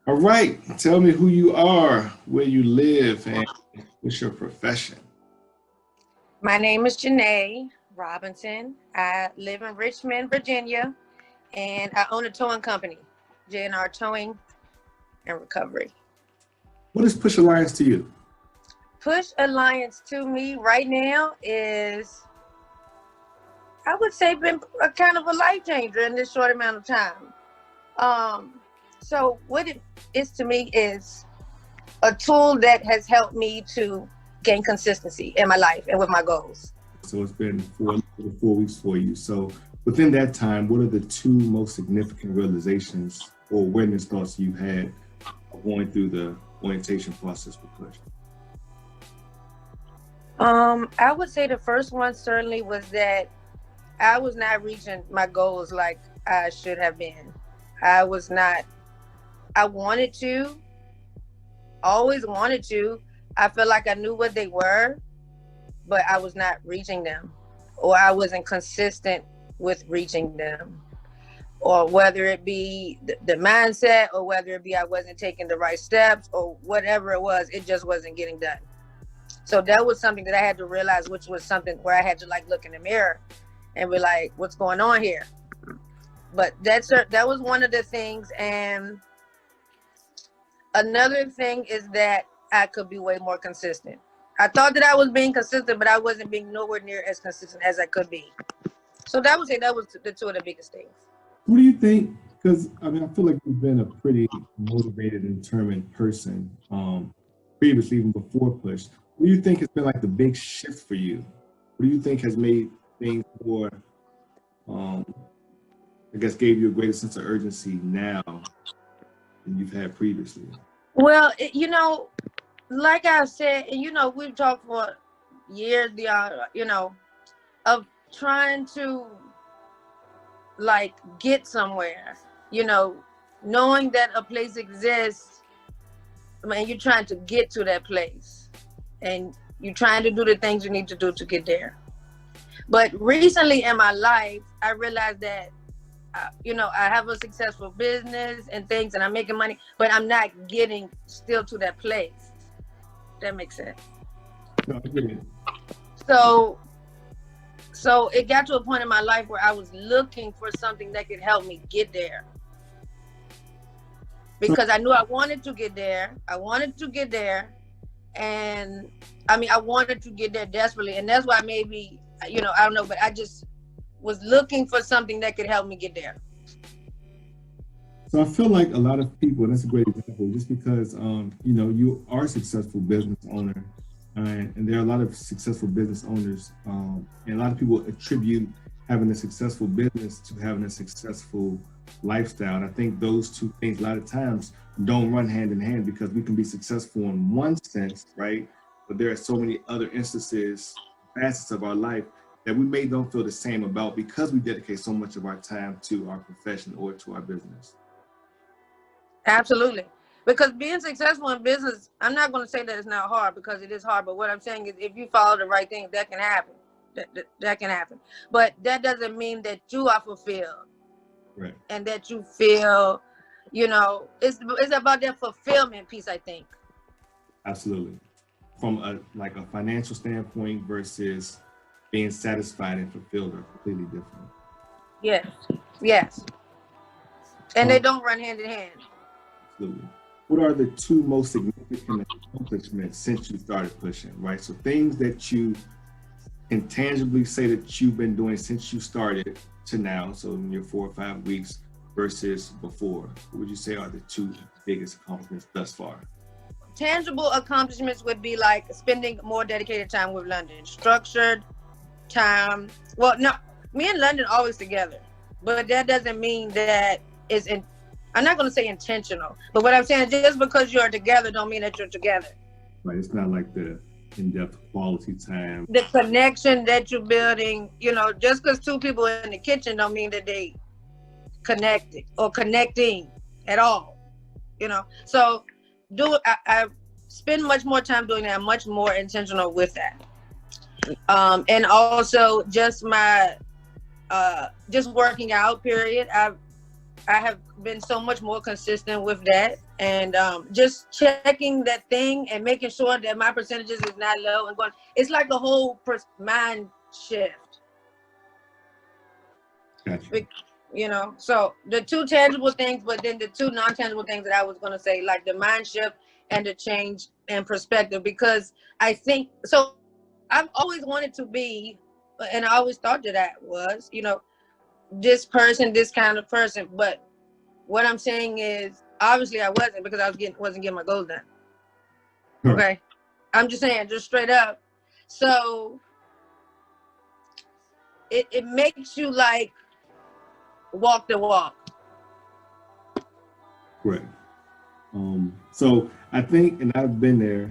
All right. Tell me who you are, where you live, and what's your profession. My name is Janae Robinson. I live in Richmond, Virginia, and I own a towing company, JNR Towing and Recovery. What is Push Alliance to you? Push Alliance to me right now is, I would say, been a kind of a life changer in this short amount of time. So what it is to me is a tool that has helped me to gain consistency in my life and with my goals. So it's been 4 weeks for you. So within that time, what are the two most significant realizations or awareness thoughts you had going through the orientation process with Push? I would say the first one certainly was that I was not reaching my goals like I should have been. I was not, I wanted to, always wanted to. I felt like I knew what they were, but I was not reaching them, or I wasn't consistent with reaching them, or whether it be the mindset, or whether it be I wasn't taking the right steps, or whatever it was, it just wasn't getting done. So that was something that I had to realize, which was something where I had to like look in the mirror and be like, what's going on here? But that was one of the things. And another thing is that I could be way more consistent. I thought that I was being consistent, but I wasn't being nowhere near as consistent as I could be. So that would say that was the two of the biggest things. What do you think? Because I mean, I feel like you've been a pretty motivated and determined person previously, even before Push. What do you think has been like the big shift for you? What do you think has made things more, I guess, gave you a greater sense of urgency now than you've had previously? Well, like I said, we've talked for years, of trying to like get somewhere, knowing that a place exists. I mean, you're trying to get to that place and you're trying to do the things you need to do to get there. But recently in my life, I realized that, I have a successful business and things and I'm making money, but I'm not getting still to that place. That makes sense. No, I get it. So it got to a point in my life where I was looking for something that could help me get there. Because I knew I wanted to get there. And I mean, I wanted to get there desperately. And that's why maybe, I don't know, but I just was looking for something that could help me get there. So I feel like a lot of people, and that's a great example, just because, you are a successful business owner, and there are a lot of successful business owners, and a lot of people attribute having a successful business to having a successful lifestyle. And I think those two things a lot of times don't run hand in hand, because we can be successful in one sense, right? But there are so many other instances, facets of our life that we may don't feel the same about because we dedicate so much of our time to our profession or to our business. Absolutely. Because being successful in business, I'm not going to say that it's not hard, because it is hard. But what I'm saying is, if you follow the right things, that can happen. That can happen. But that doesn't mean that you are fulfilled. Right. And that you feel, it's about that fulfillment piece, I think. Absolutely. From a financial standpoint versus being satisfied and fulfilled are completely different. Yes. And they don't run hand in hand. Absolutely. What are the two most significant accomplishments since you started pushing, right? So things that you can tangibly say that you've been doing since you started to now, so in your 4 or 5 weeks versus before, what would you say are the two biggest accomplishments thus far? Tangible accomplishments would be like spending more dedicated time with London, structured time. Well, no, me and London always together, but that doesn't mean that I'm not going to say intentional, but what I'm saying is, just because you're together don't mean that you're together. Right, it's not like the in-depth quality time. The connection that you're building, just because two people in the kitchen don't mean that they connected or connecting at all, So I spend much more time doing that. I'm much more intentional with that. And also just my, just working out period. I have been so much more consistent with that, and just checking that thing and making sure that my percentages is not low and going. It's like a whole mind shift. Gotcha. You know, so the two tangible things, but then the two non-tangible things that I was going to say, like the mind shift and the change in perspective, because I think so. I've always wanted to be, and I always thought that I was, you know, this person, this kind of person. But what I'm saying is, obviously, I wasn't, because I wasn't getting my goals done. Correct. Okay, I'm just saying, just straight up. So it makes you like walk the walk. Correct. So I think, and I've been there,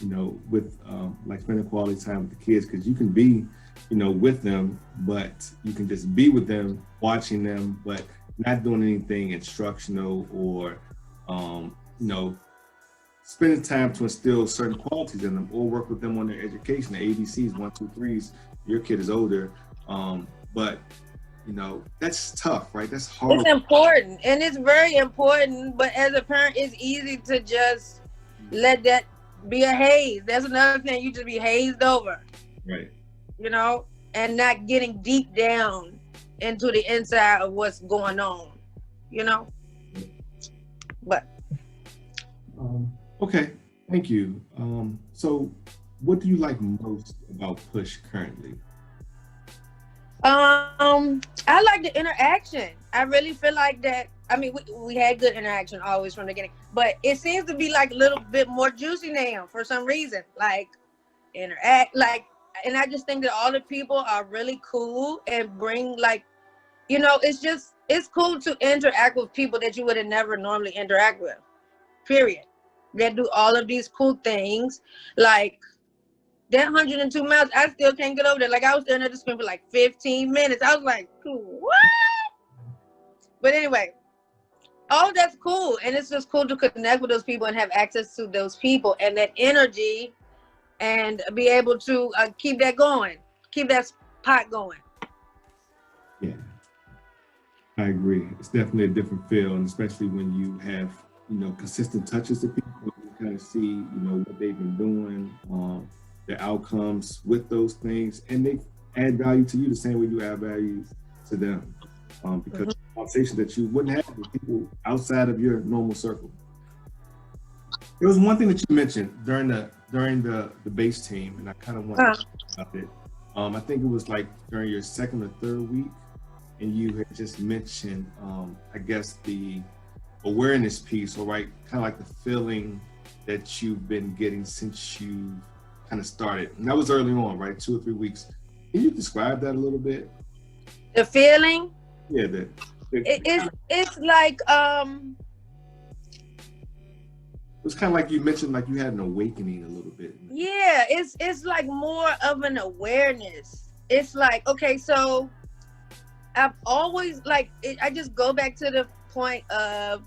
you know, with like spending quality time with the kids, because you can be, you know, with them, but you can just be with them, watching them, but not doing anything instructional or, you know, spending time to instill certain qualities in them or work with them on their education, the ABCs, 1, 2, 3s. Your kid is older, but you know, that's tough, right? That's hard. It's important, and it's very important, but as a parent, it's easy to just let that be a haze. That's another thing, you just be hazed over. Right. You know, and not getting deep down into the inside of what's going on, you know? But. Okay, thank you. So what do you like most about Push currently? I like the interaction. I really feel like that. I mean, we had good interaction always from the beginning, but it seems to be like a little bit more juicy now for some reason. Like interact, like, and I just think that all the people are really cool and bring like, you know, it's cool to interact with people that you would have never normally interact with. Period. They do all of these cool things, like. That 102 miles, I still can't get over there. Like, I was staring at the screen for like 15 minutes. I was like, what? But anyway, all that's cool. And it's just cool to connect with those people and have access to those people and that energy and be able to keep that going, keep that pot going. Yeah, I agree. It's definitely a different feel, and especially when you have, you know, consistent touches to people, you kind of see, you know, what they've been doing, the outcomes with those things, and they add value to you the same way you add value to them, because conversation that you wouldn't have with people outside of your normal circle. There was one thing that you mentioned during the base team, and I kind of want to talk about it. I think it was like during your second or third week, and you had just mentioned, I guess, the awareness piece, or right, kind of like the feeling that you've been getting since you kind of started, and that was early on, right? 2 or 3 weeks. Can you describe that a little bit? The feeling? Yeah, it's like it was kind of like you mentioned, like you had an awakening a little bit. Yeah, it's like more of an awareness. It's like, okay, so I've always I just go back to the point of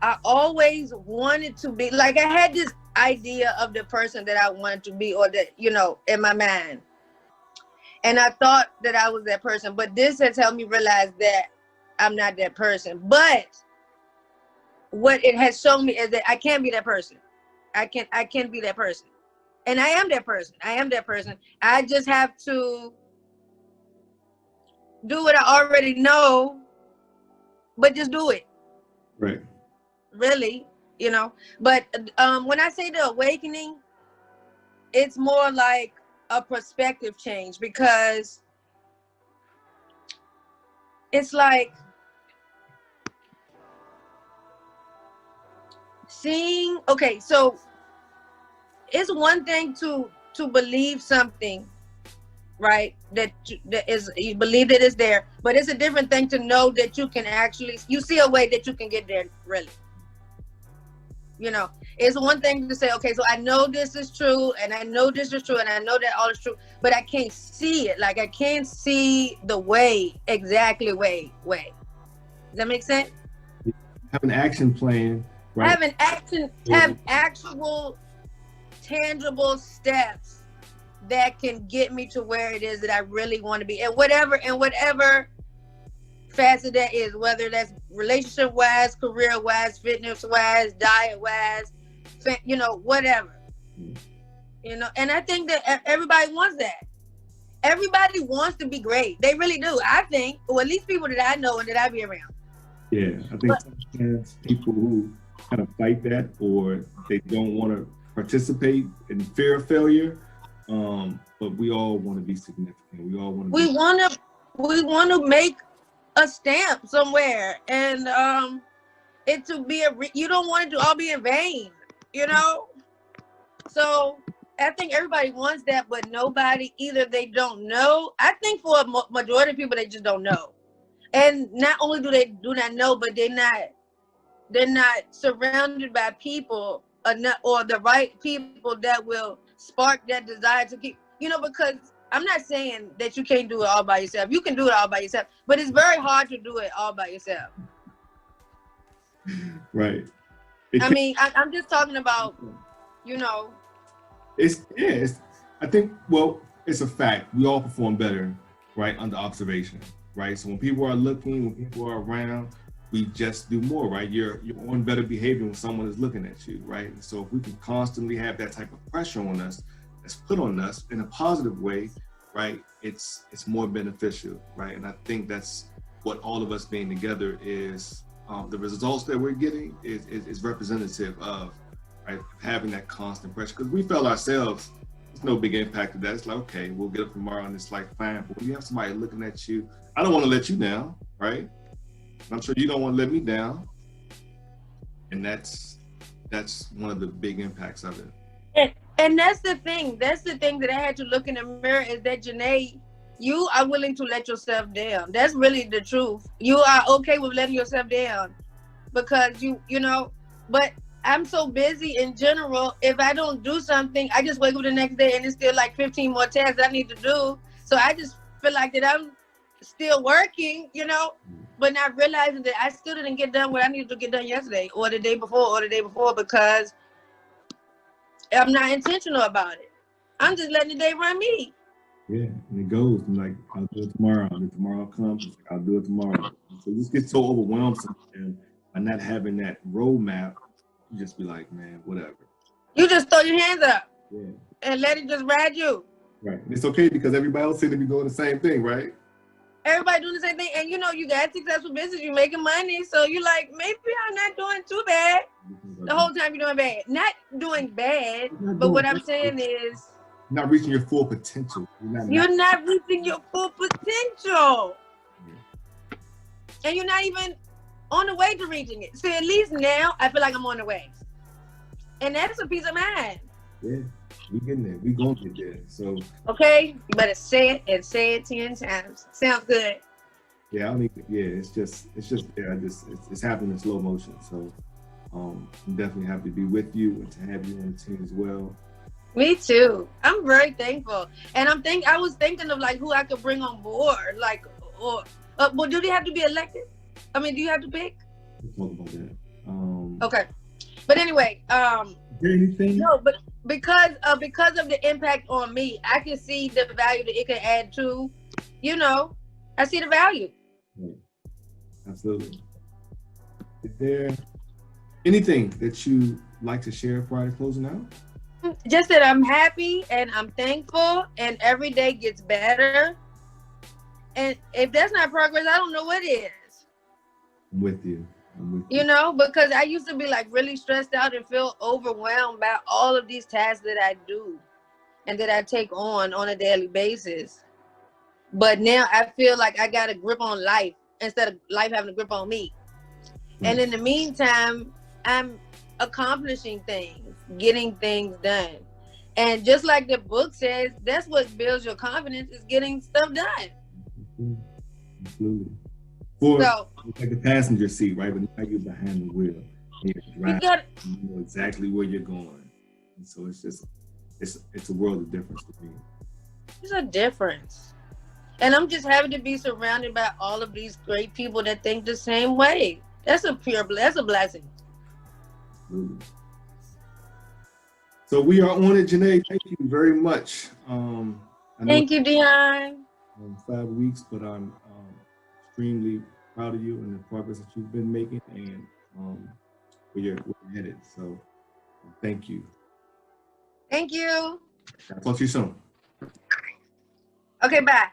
I always wanted to be like, I had this idea of the person that I wanted to be, or that, you know, in my mind. And I thought that I was that person, but this has helped me realize that I'm not that person. But what it has shown me is that I can't be that person. I can't be that person. And I am that person. I am that person. I just have to do what I already know, but just do it. Right. Really. You know, but when I say the awakening, it's more like a perspective change, because it's like seeing, okay, so it's one thing to believe something, right? That is, you believe that it's there, but it's a different thing to know that you can actually, you see a way that you can get there, really. You know, it's one thing to say, okay, so I know this is true, and I know this is true, and I know that all is true, but I can't see it. Like, I can't see the way, exactly way. Does that make sense? Have an action plan, right? Have actual tangible steps that can get me to where it is that I really want to be, and whatever facet that is, whether that's relationship wise, career wise, fitness wise, diet wise, you know, whatever. You know, and I think that everybody wants that. Everybody wants to be great. They really do. I think, or at least people that I know and that I be around. Yeah, I think sometimes people who kind of fight that, or they don't want to participate in fear of failure. But we all want to be significant. We all want to. We want to make a stamp somewhere, and it to be you don't want it to all be in vain, you know. So I think everybody wants that, but nobody, either they don't know. I think for a majority of people, they just don't know. And not only do they do not know, but they're not surrounded by people or the right people that will spark that desire to keep, you know, because I'm not saying that you can't do it all by yourself. You can do it all by yourself, but it's very hard to do it all by yourself. Right. I mean, I'm just talking about, you know. I think, well, it's a fact. We all perform better, right, under observation, right? So when people are looking, when people are around, we just do more, right? You're on better behavior when someone is looking at you, right? And so if we can constantly have that type of pressure on us, that's put on us in a positive way, right? It's more beneficial, right? And I think that's what all of us being together is, the results that we're getting is representative of, right? Having that constant pressure, because we felt ourselves, there's no big impact of that. It's like, okay, we'll get up tomorrow and it's like, fine. But when you have somebody looking at you, I don't want to let you down, right? I'm sure you don't want to let me down. And that's one of the big impacts of it. And that's the thing that I had to look in the mirror, is that, Janae, you are willing to let yourself down. That's really the truth. You are okay with letting yourself down because you know, but I'm so busy in general. If I don't do something, I just wake up the next day and it's still like 15 more tasks I need to do. So I just feel like that I'm still working, you know, but not realizing that I still didn't get done what I needed to get done yesterday or the day before because I'm not intentional about it. I'm just letting the day run me. Yeah, and it goes. I'm like, I'll do it tomorrow. And then tomorrow comes, I'll do it tomorrow. So you just get so overwhelmed sometimes by not having that roadmap. You just be like, man, whatever. You just throw your hands up and let it just ride you. Right. And it's okay because everybody else seems to be doing the same thing, right? Everybody doing the same thing. And you know, you got successful business, you're making money. So you're like, maybe I'm not doing too bad. The whole time you're doing bad. Not doing bad, but what I'm saying is, not reaching your full potential. You're not reaching your full potential. Yeah. And you're not even on the way to reaching it. So at least now I feel like I'm on the way. And that's a peace of mind. Yeah, we getting there. We gonna get there. So okay, you better say it and say it 10 times. Sounds good. Yeah, I mean, yeah, it's happening in slow motion. So I'm definitely happy to be with you and to have you on the team as well. Me too. I'm very thankful. And I was thinking of like who I could bring on board. Like, but do they have to be elected? I mean, do you have to pick? We'll talk about that. Okay. But anyway, anything? No, but because of the impact on me, I can see the value that it can add to, you know, I see the value. Right. Absolutely. Is there anything that you like to share prior to closing out? Just that I'm happy and I'm thankful and every day gets better. And if that's not progress, I don't know what is. I'm with you. You know, because I used to be like really stressed out and feel overwhelmed by all of these tasks that I do and that I take on a daily basis. But now I feel like I got a grip on life instead of life having a grip on me. And in the meantime, I'm accomplishing things, getting things done. And just like the book says, that's what builds your confidence, is getting stuff done. Absolutely. So, like the passenger seat, right? But now you're behind the wheel. You're driving, you know exactly where you're going. And so it's a world of difference to me. There's a difference. And I'm just happy to be surrounded by all of these great people that think the same way. That's a blessing. Absolutely. So we are on it, Janae. Thank you very much. Thank you, Dion. 5 weeks, but I'm extremely proud of you and the progress that you've been making and where you're headed. So thank you. Thank you. I'll talk to you soon. Okay, bye.